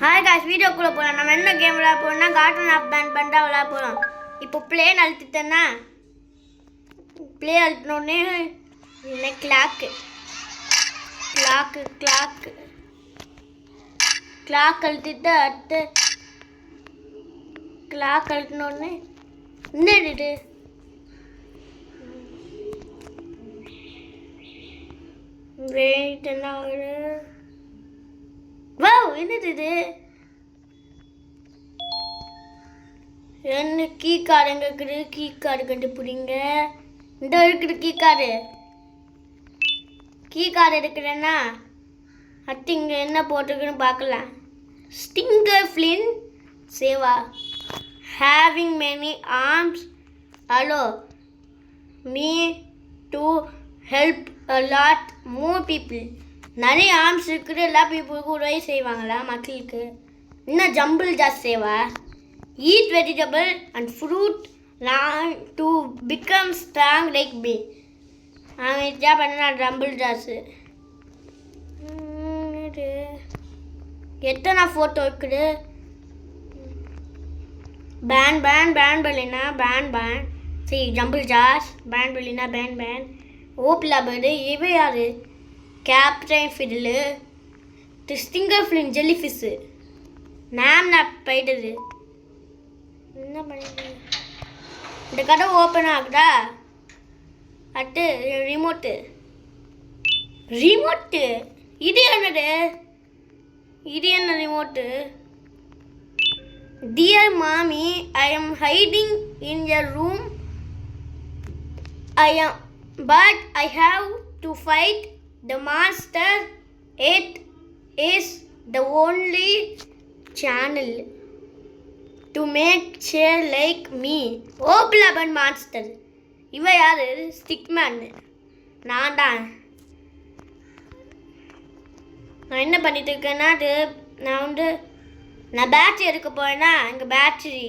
Hi guys, வீடியோக்குள்ளே போகலாம். நம்ம என்ன கேம் விளையாட போகிறோம்னா கார்ட்டூன் ஆப் பேன் பண்ணிட்டா விளையாட போகிறோம். இப்போ பிளேன் அழுத்திட்டேன்னா பிளே அழுத்தினோடனே என்ன கிளாக்கு அழுத்திட்டு அடுத்து கிளாக் அழுத்தினோடனே என்னது வெயிட் என்ன ஆகுது? என்னது இது? என்ன கீ கார்டு எங்கே இருக்குது? கீ கார்டு கண்டுபிடிங்க. இந்த இருக்குது கீ கார்டு எடுக்கிறேன்னா அடுத்து இங்கே என்ன போட்டிருக்குன்னு பார்க்கலாம். Stinger Flynn says having many arms allow me to help a lot more people. நிறைய ஆர்ம்ஸ் இருக்கிற எல்லா பீப்புளுக்கும் உதவி செய்வாங்களா மக்களுக்கு. இன்னும் Jumble Jaws says eat vegetable and fruit now to become strong like me. அவன் இதாக பண்ண ஜம்பிள் ஜாஸு. எத்தனை ஃபோட்டோ இருக்குது? பேன் பல்லினா பேன் சரி ஜம்பிள் ஜாஸ் பேன் பல்லினா பேன் ஓப்லா பேர்டு. இவ யாரு? Captain Fiddle Stinger Flynn jelly fish நாப் போயிடுது. என்ன பண்ணிடு? இந்த கடை ஓப்பன் ஆகுதா? அடுத்து ரிமோட்டு இது என்னது? இது என்ன ரிமோட்டு? டியர் மாமி, I am hiding in your room. But I have to fight the monster. It is the only channel to make cheer like me. Oplaban monster. இவ யாரு? ஸ்டிக்மேன். நான் என்ன பண்ணிட்டு இருக்கேன்னா நான் பேட்டரி எடுக்க போறேன்னா இங்கே பேட்டரி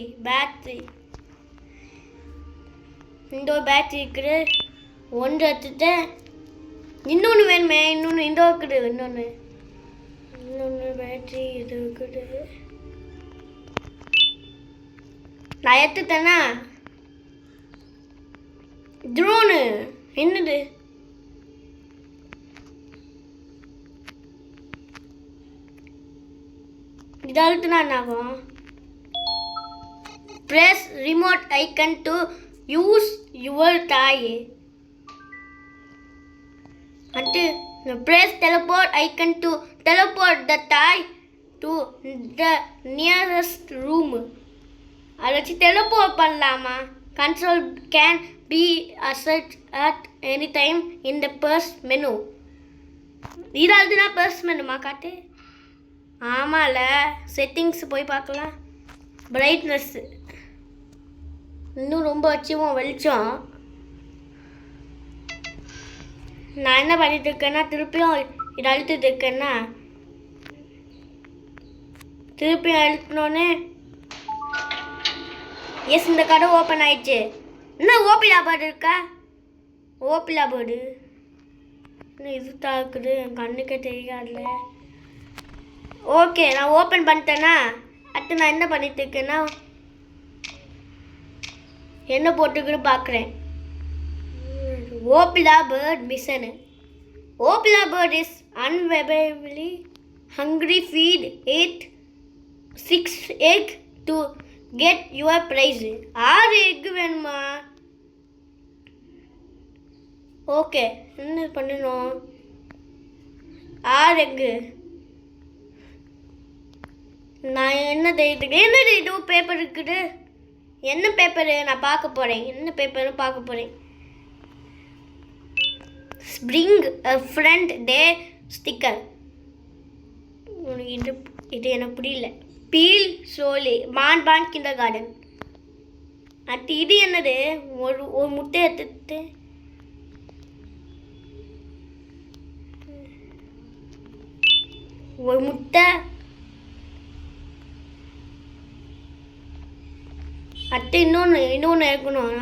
இந்த ஒரு பேட்டரி இருக்குது. ஒன்று எடுத்துட்டேன். இன்னொன்று வேணுமே. இன்னொன்று இந்த இருக்குது. இன்னொன்று பேட்டரி இது இருக்குது. நான் எடுத்துட்டேன்னா ட்ரோனு என்னது? இது அழுத்துனா என்ன ஆகும்? Press remote icon to use your toy. and press teleport icon to teleport the toy to the nearest room. அதை வச்சு டெலப்போர்ட் பண்ணலாமா? Control can be asset at any time in the purse menu. இதாவது நான் பர்ஸ் மெனுமா காட்டு? ஆமாம்ல, settings போய் பார்க்கலாம். Brightness இன்னும் ரொம்ப வச்சுவோம் வெளிச்சம். நான் என்ன பண்ணிட்டு இருக்கேன்னா திருப்பியும் இது அழுத்திட்டு இருக்கேன்னா திருப்பியும் அழுத்தினோடனே எஸ் இந்த கடை ஓப்பன் ஆயிடுச்சு. இன்னும் ஓபிலா பேர்டு இருக்கா? ஓபிலா பேர்டு இன்னும் இது தாக்குது, என் கண்ணுக்கே தெரியாதுல. ஓகே, நான் ஓப்பன் பண்ணிட்டேன்னா அடுத்து நான் என்ன பண்ணிட்டு இருக்கேன்னா என்ன போட்டுக்குன்னு பார்க்குறேன். Opila bird mission. Opila bird is unbearably hungry. Feed it 6 egg to get your prize. 6 egg வேணுமா? ஓகே, என்ன பண்ணணும்? 6 egg. நான் என்ன தேடிட்டு என்னது இது பேப்பர் இருக்குது? என்ன பேப்பரு? நான் பார்க்க போகிறேன். என்ன பேப்பர்னு பார்க்க போகிறேன். ஸ்ப்ரிங் ஃப்ரெண்ட் டே ஸ்டிக்கர். இது எனக்கு புரியல. பீல் சோலி பான் கிண்டர் கார்டன். அடுத்து இது என்னது? ஒரு முட்டை எடுத்துட்டு ஒரு முட்டை. அடுத்து இன்னொன்று இருக்கணும்.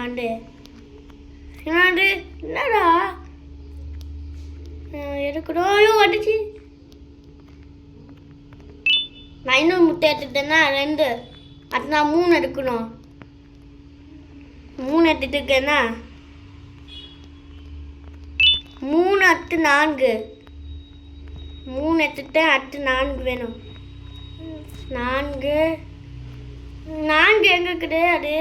என்னடா எடுக்கணும்? ஐயோ அடிச்சு நான் இன்னொரு முட்டை எடுத்துட்டேன்னா 2, அது நான் 3 எடுக்கணும். 3 எடுத்துட்டு இருக்கேன்னா 3 அடுத்து 4, 3 எடுத்துட்டேன். அடுத்து 4 வேணும். 4 எங்கே இருக்குது? அது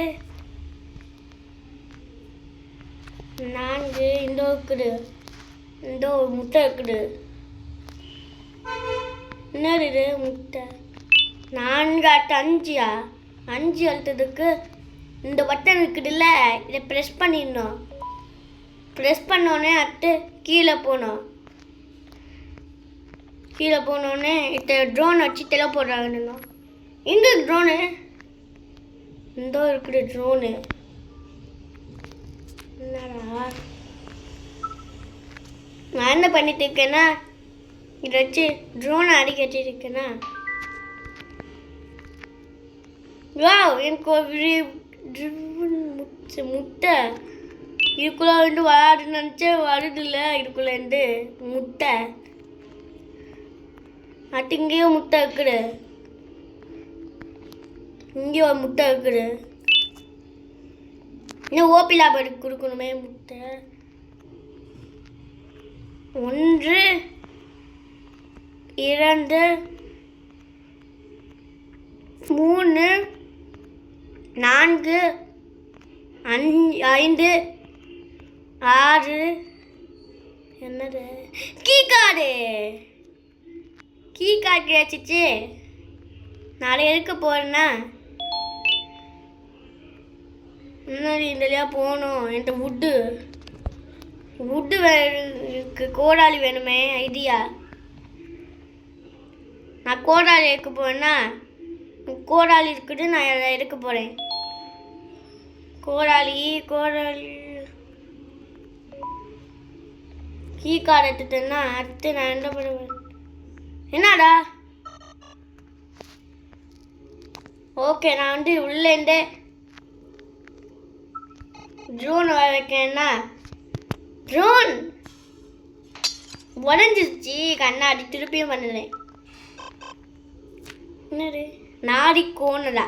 4 இந்த இருக்குது. இந்த ஒரு முட்டை இருக்குது. என்னது இது முட்டை? 4 அடுத்து 5. 5 அழுத்ததுக்கு இந்த பட்டன் இருக்குதுல்ல, இதை ப்ரெஸ் பண்ணிடணும். ப்ரெஸ் பண்ணோடனே அடுத்து கீழே போகணும். கீழே போனோடனே இந்த ட்ரோன் வச்சு தெல போடுறாங்க. எங்கே ட்ரோனு? இந்த இருக்குது ட்ரோனு. என்னடா நான் என்ன பண்ணிட்டு இருக்கேன்னா, இதை வச்சு ட்ரோனை அடிக்க வச்சுருக்கேன்னா, எனக்கு ஒரு முட்டை இதுக்குள்ளே வந்து வராதுன்னு நினச்சேன். வருதில்ல இதுக்குள்ளேருந்து முட்டை. அது இங்கேயும் முட்டை இருக்குது. இங்கேயும் ஒரு முட்டை இருக்குது. இன்னும் ஓபி லாபம் கொடுக்கணுமே முட்டை. 1 2 3 4 5 6 என்னது கீ கார்டு கிடைச்சிச்சு. நாளை எடுக்க போகிறேன்னா முன்னாடி இந்தலையா போகணும். என்கிட்ட வுட்டு இருக்கு. கோடாலி வேணுமே ஐடியா. நான் கோடாலி எடுக்க போகிறேன்னா கோடாலி இருக்குது. நான் அதை எடுக்க போகிறேன். கோடாலி கீ கார்டு எடுத்துட்டேன்னா அடுத்து நான் என்ன பண்ணுவேன்? என்னடா? ஓகே, நான் வந்து உள்ளேருந்தே ட்ரோன் வர வைக்கிறேன்னா ட்ரோன் உடஞ்சிருச்சு. கண்ணாடி திருப்பியும் பண்ணுறேன். என்னது நாடி கோணுடா?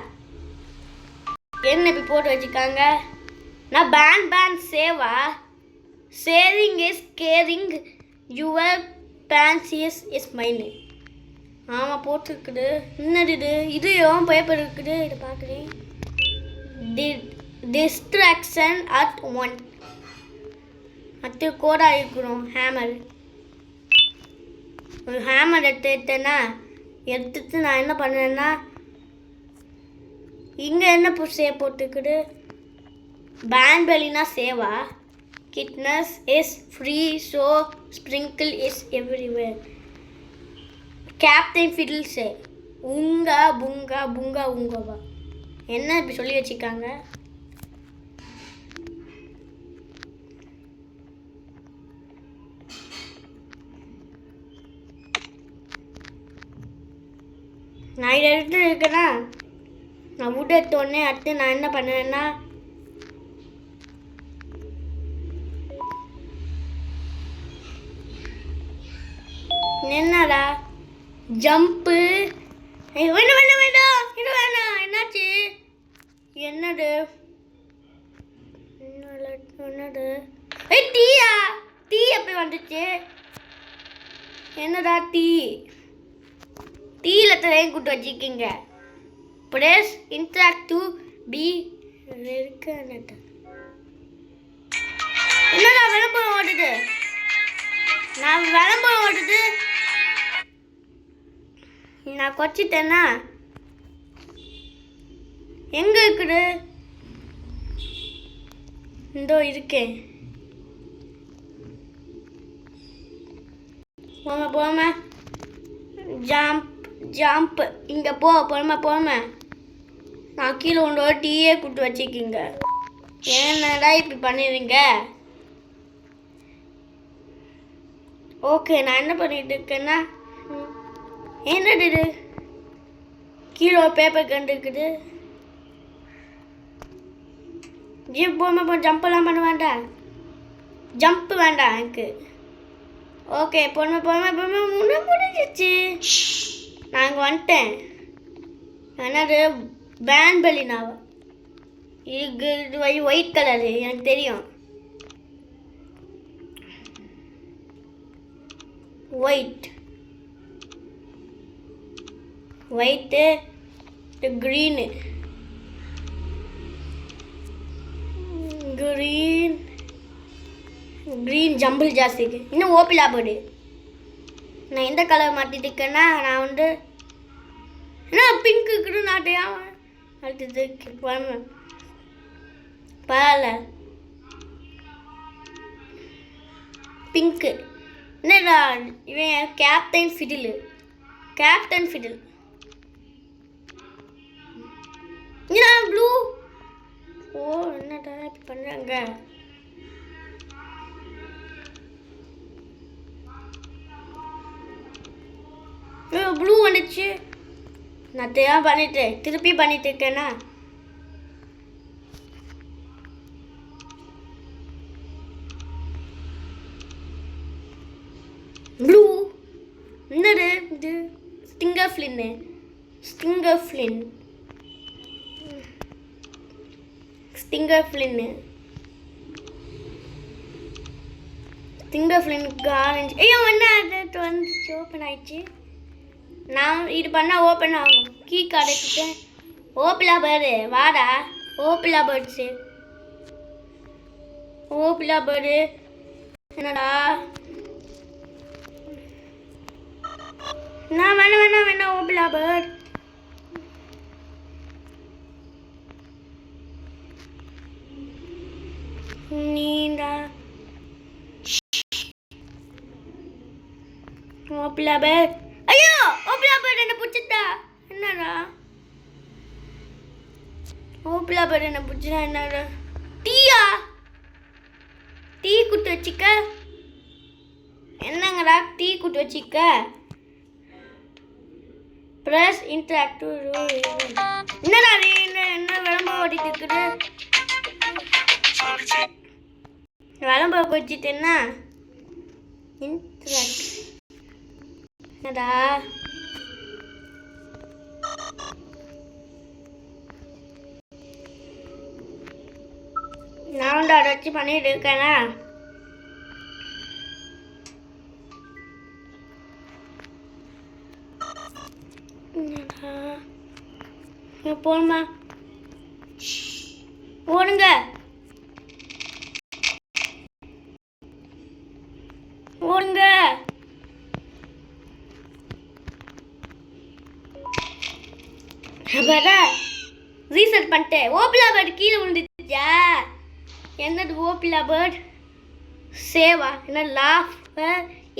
என்ன இப்படி போட்டு வச்சுருக்காங்க? நான் பேன் says saving is caring your பேன்சியஸ் இஸ் மைண்ட். ஆமாம் போட்டுருக்குது. என்னது இது எவ்வளோ பேப்பர் இருக்குது. இதை பார்க்குறேன். Distraction at 1. அது கோடாக இருக்கணும். ஹேமர் ஒரு ஹேமர் எடுத்துட்டு நான் என்ன பண்ணுறேன்னா, இங்கே என்ன சேவ் போட்டுருக்குது? பேன்பெலினா says kindness is free so sprinkle is everywhere. Captain Fiddle says உங்கா புங்கா புங்கா உங்கவா என்ன இப்படி சொல்லி வச்சுருக்காங்க? நான் இதை எடுத்து இருக்கேன்னா, நான் வுட் எடுத்தோடனே அடுத்து நான் என்ன பண்ணுவேன்னா, என்னடா ஜம்ப்பு வேண்டாம் இது வேணாம். என்னாச்சு? என்னது டீயா? டீ எப்போ வந்துச்சு? என்னடா டீயில் தரையும் கூட்டு வச்சுக்கிங்க. ப்ரெஸ் இன்ட்ராக்டிவ் பி என்னடா விளம்பரம் ஓடுது? நான் விளம்பரம் ஓடுது. நான் கொச்சிட்டேன்னா எங்கே இருக்குது? இந்தோ இருக்கேன். போமா ஜம்ப் இங்கே போமா. நான் கீழே ஒன்றோட டீயே கூப்பிட்டு வச்சுக்கிங்க. என்னடா இப்படி பண்ணிடுறீங்க? ஓகே, நான் என்ன பண்ணிட்டு இருக்கேன்னா, என்னது இது? கீழே ஒரு பேப்பர் கண்டுருக்குது. போமா ஜம்பெல்லாம் பண்ண வேண்டாம். ஜம்ப்பு வேண்டாம் எனக்கு. ஓகே போமா முன்ன முடிஞ்சிச்சு. நான் இங்கே வந்துட்டேன். என்னது பேன்பலினாவா? இது ஒயிட் கலரு எனக்கு தெரியும். ஒயிட்டு க்ரீனு க்ரீன் ஜம்பிள் ஜாஸ்திக்கு. இன்னும் ஓபிலா பேர்டு. நான் எந்த கலர் மாற்றிட்டு இருக்கேன்னா நான் வந்து என்ன பிங்க்கு நாட்டையா அடுத்தது பரவாயில்ல பிங்க்கு. என்னடா இவன் கேப்டன் ஃபிடில். என்ன ப்ளூ? ஓ என்னடா இப்படி பண்ணுறாங்க? ப்ளூ வந்துச்சு. நான் திருப்பி பண்ணிட்டு இருக்கேன்னா ப்ளூ. என்னது இது? Stinger Flynn orange. ஐயோ என்ன அது வந்துச்சு, ஓப்பன் ஆயிடுச்சு. நான் இது பண்ணால் ஓப்பன் ஆகும். கீ கார்டு எடுத்துட்டேன். ஓபிலா பேர்டு வாடா. ஓபிலா பேர்டு என்னடா? நான் வேணாம் ஓபிலா பேர்டு. நீண்டா ஓபிலா பேர்டு. ஐயோ ஓபிலா பேர்டு என்ன பிடிச்சிட்டா. என்னடா ஓபிலா பேர்டு என்ன பிடிச்சா? என்னடா டீ குட்டு வச்சிக்க. என்னங்கடா டீ குட்டு வச்சிக்க? Press interactive rule. என்னடா என்ன விளம்பரம் ஓடிட்டு இருக்குது? விளம்பரம் வச்சுட்டு என்ன இன்டராக்டிவ் என்னடா? நான் வந்து அதை வச்சு பண்ணிட்டு இருக்கேனா? போணுமா? ஓடுங்க ரீசெட் பண்ணிட்டேன். ஓபிலா பேர்டு கீழே விழுந்துச்சா? என்னது ஓபிலா பேர்டு? சேவா என்ன laughter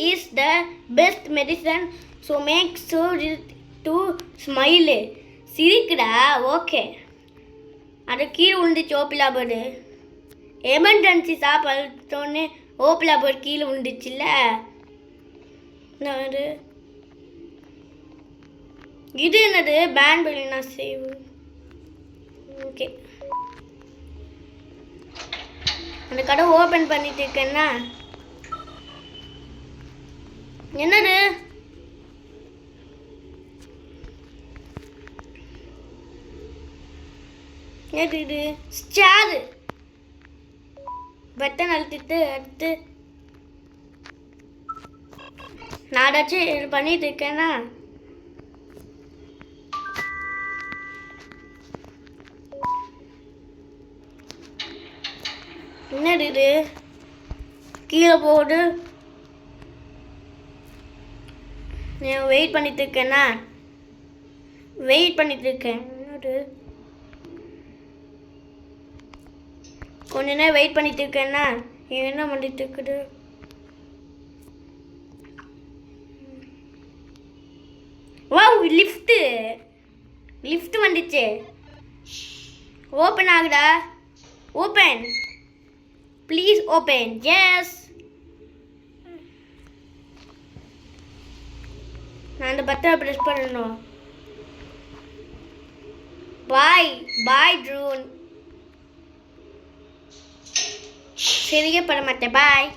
is the best medicine, so make sure to smile. சிரிக்குடா. ஓகே அது கீழே விழுந்துச்சு ஓபிலா பேர்டு. எமர்ஜென்சி சாப்பிட்டோன்னே ஓபிலா பேர்டு கீழே விழுந்துச்சுல்ல. இது என்னது? பேன்பலினா சேவ். ஓகே அந்த கடை ஓப்பன் பண்ணிட்டு இருக்கேன்னா என்னது? இது ஸ்டார் பட்டன் அழுத்திட்டு அடுத்து நான் ஏதாச்சும் பண்ணிட்டு இருக்கேன்னா என்னது இது? கீழே போடு. நான் வெயிட் பண்ணிட்டு இருக்கேன்னா என்னது? கொஞ்ச நேரம் வெயிட் பண்ணிட்டு இருக்கேன்னா என்ன பண்ணிட்டு இருக்குது? வாவ் லிஃப்ட் வந்துச்சு. ஓப்பன் ஆகுதா? Open please open. எஸ் நான் அந்த பட்டனை ப்ரெஸ் பண்ணணும். பாய் ட்ரூன். சரியே பண்ண மாட்டேன். பாய்.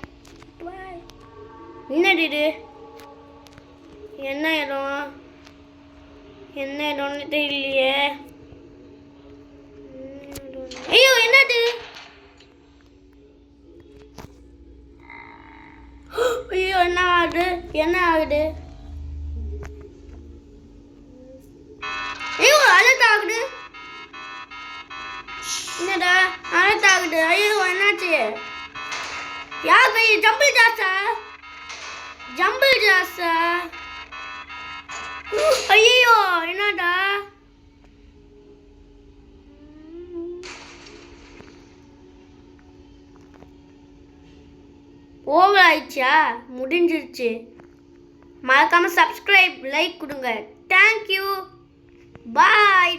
என்னது இது? என்ன இடம்? என்ன இடம்னு தெரியலையே. ஐயோ என்னது? ஐயோ என்ன ஆகுது? என்ன ஆகுது? ஐயோ அலர்ட் ஆகுது. என்னடா அலர்ட் ஆகுது? ஐயோ என்னாச்சு? யார் கை? ஜம்பிள் ஜாஸா? ஜம்பிள் ஜாஸா? ஐயோ என்னடா? ஓவர் ஆயிடுச்சா? முடிஞ்சிருச்சு. மறக்காம சப்ஸ்கிரைப் லைக் கொடுங்க. Thank you bye.